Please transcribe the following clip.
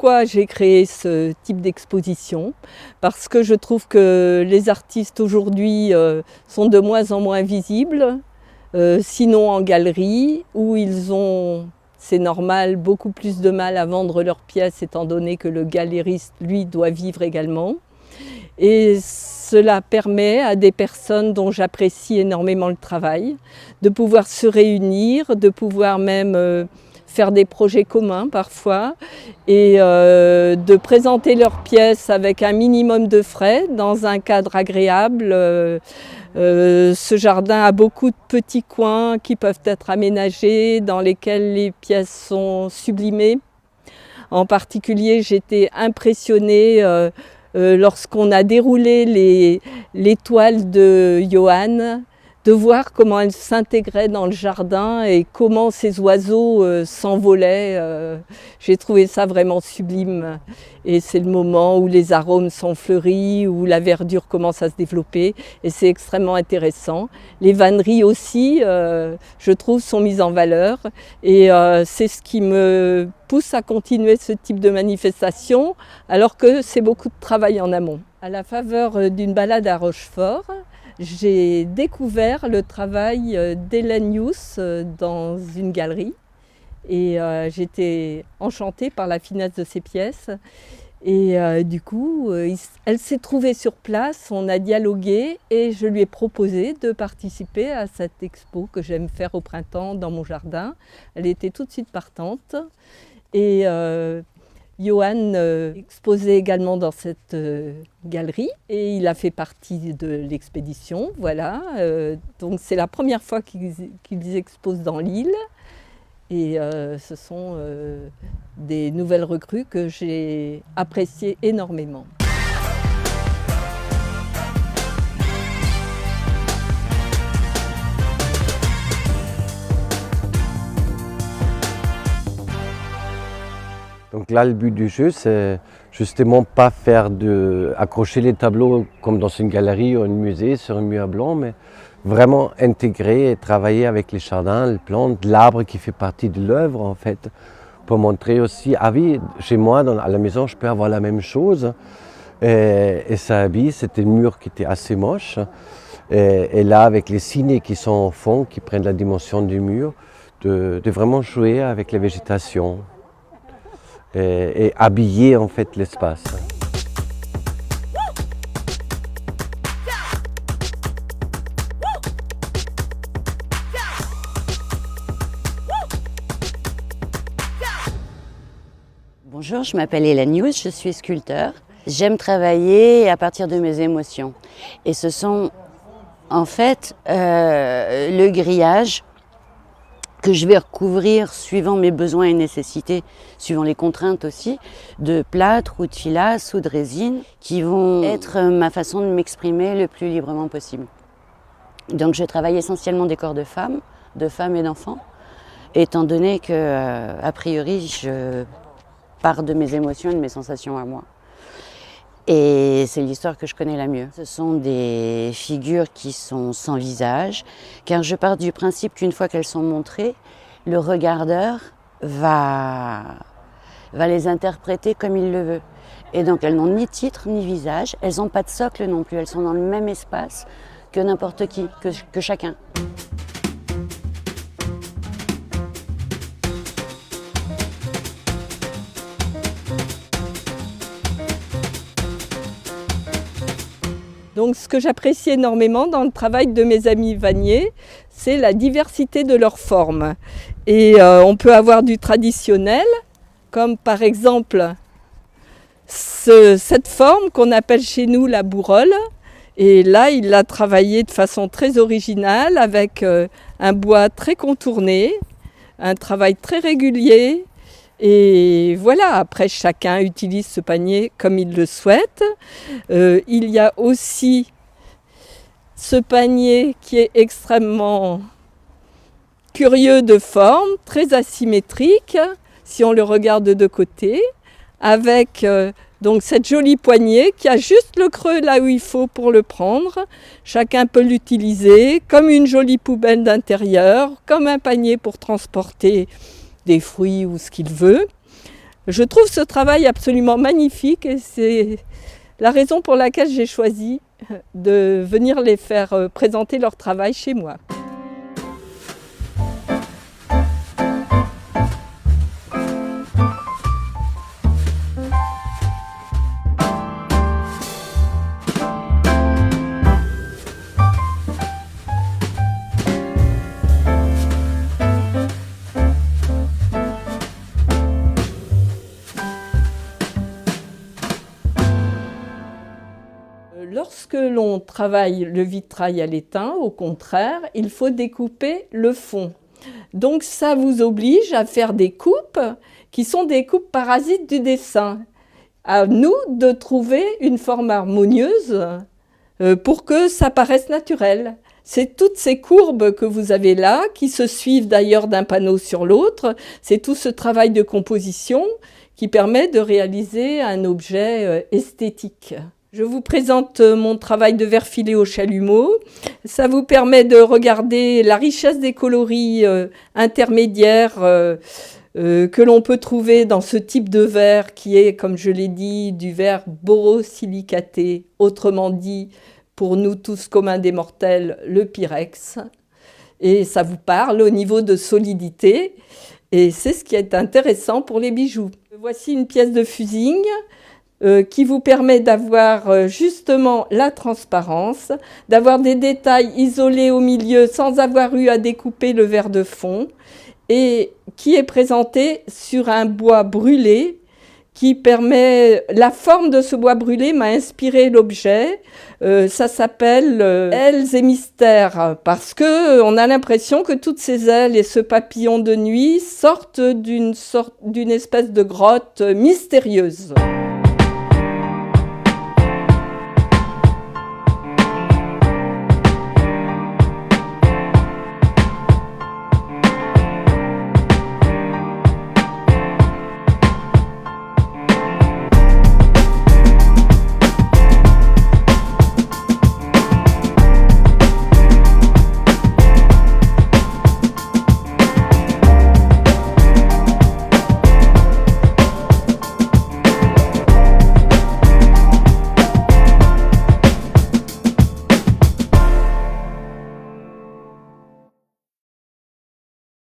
pourquoi j'ai créé ce type d'exposition? Parce que je trouve que les artistes aujourd'hui sont de moins en moins visibles, sinon en galerie, où ils ont, c'est normal, beaucoup plus de mal à vendre leurs pièces, étant donné que le galériste, lui, doit vivre également. Et cela permet à des personnes dont j'apprécie énormément le travail de pouvoir se réunir, de pouvoir même faire des projets communs parfois et de présenter leurs pièces avec un minimum de frais dans un cadre agréable. Ce jardin a beaucoup de petits coins qui peuvent être aménagés, dans lesquels les pièces sont sublimées. En particulier, j'étais impressionnée lorsqu'on a déroulé les toiles de Johann, de voir comment elles s'intégraient dans le jardin et comment ces oiseaux s'envolaient. J'ai trouvé ça vraiment sublime. Et c'est le moment où les arômes sont fleuris, où la verdure commence à se développer. Et c'est extrêmement intéressant. Les vanneries aussi, je trouve, sont mises en valeur. Et c'est ce qui me pousse à continuer ce type de manifestation, alors que c'est beaucoup de travail en amont. À la faveur d'une balade à Rochefort, j'ai découvert le travail d'Hélène Yousse dans une galerie et j'étais enchantée par la finesse de ses pièces. Et du coup, elle s'est trouvée sur place, on a dialogué et je lui ai proposé de participer à cette expo que j'aime faire au printemps dans mon jardin. Elle était tout de suite partante et Johann exposait également dans cette galerie et il a fait partie de l'expédition. Voilà. Donc c'est la première fois qu'ils exposent dans l'île et ce sont des nouvelles recrues que j'ai appréciées énormément. Donc là, le but du jeu, c'est justement pas accrocher les tableaux comme dans une galerie ou un musée sur un mur blanc, mais vraiment intégrer et travailler avec les jardins, les plantes, l'arbre qui fait partie de l'œuvre en fait, pour montrer aussi, ah oui, chez moi, à la maison, je peux avoir la même chose. Et ça, c'était un mur qui était assez moche. Et là, avec les signes qui sont au fond, qui prennent la dimension du mur, de vraiment jouer avec la végétation. Et habiller en fait l'espace. Bonjour, je m'appelle Hélène Yousse, je suis sculpteur. J'aime travailler à partir de mes émotions. Et ce sont en fait le grillage que je vais recouvrir suivant mes besoins et nécessités, suivant les contraintes aussi, de plâtre ou de filasse ou de résine, qui vont être ma façon de m'exprimer le plus librement possible. Donc je travaille essentiellement des corps de femmes et d'enfants, étant donné que, a priori, je pars de mes émotions et de mes sensations à moi. Et c'est l'histoire que je connais la mieux. Ce sont des figures qui sont sans visage, car je pars du principe qu'une fois qu'elles sont montrées, le regardeur va les interpréter comme il le veut. Et donc elles n'ont ni titre ni visage, elles n'ont pas de socle non plus, elles sont dans le même espace que n'importe qui, que chacun. Donc ce que j'apprécie énormément dans le travail de mes amis vanniers, c'est la diversité de leurs formes. Et on peut avoir du traditionnel, comme par exemple cette forme qu'on appelle chez nous la bourrole. Et là, il l'a travaillé de façon très originale, avec un bois très contourné, un travail très régulier. Et voilà, après chacun utilise ce panier comme il le souhaite. Il y a aussi ce panier qui est extrêmement curieux de forme, très asymétrique, si on le regarde de côté, avec donc cette jolie poignée qui a juste le creux là où il faut pour le prendre. Chacun peut l'utiliser comme une jolie poubelle d'intérieur, comme un panier pour transporter des fruits ou ce qu'il veut. Je trouve ce travail absolument magnifique et c'est la raison pour laquelle j'ai choisi de venir les faire présenter leur travail chez moi. Lorsque l'on travaille le vitrail à l'étain, au contraire, il faut découper le fond. Donc ça vous oblige à faire des coupes qui sont des coupes parasites du dessin. À nous de trouver une forme harmonieuse pour que ça paraisse naturel. C'est toutes ces courbes que vous avez là, qui se suivent d'ailleurs d'un panneau sur l'autre. C'est tout ce travail de composition qui permet de réaliser un objet esthétique. Je vous présente mon travail de verre filé au chalumeau. Ça vous permet de regarder la richesse des coloris intermédiaires que l'on peut trouver dans ce type de verre qui est, comme je l'ai dit, du verre borosilicaté, autrement dit, pour nous tous communs des mortels, le Pyrex. Et ça vous parle au niveau de solidité. Et c'est ce qui est intéressant pour les bijoux. Voici une pièce de fusing qui vous permet d'avoir justement la transparence, d'avoir des détails isolés au milieu sans avoir eu à découper le verre de fond et qui est présenté sur un bois brûlé qui permet, la forme de ce bois brûlé m'a inspiré l'objet. Ça s'appelle ailes et mystères parce que on a l'impression que toutes ces ailes et ce papillon de nuit sortent d'une espèce de grotte mystérieuse.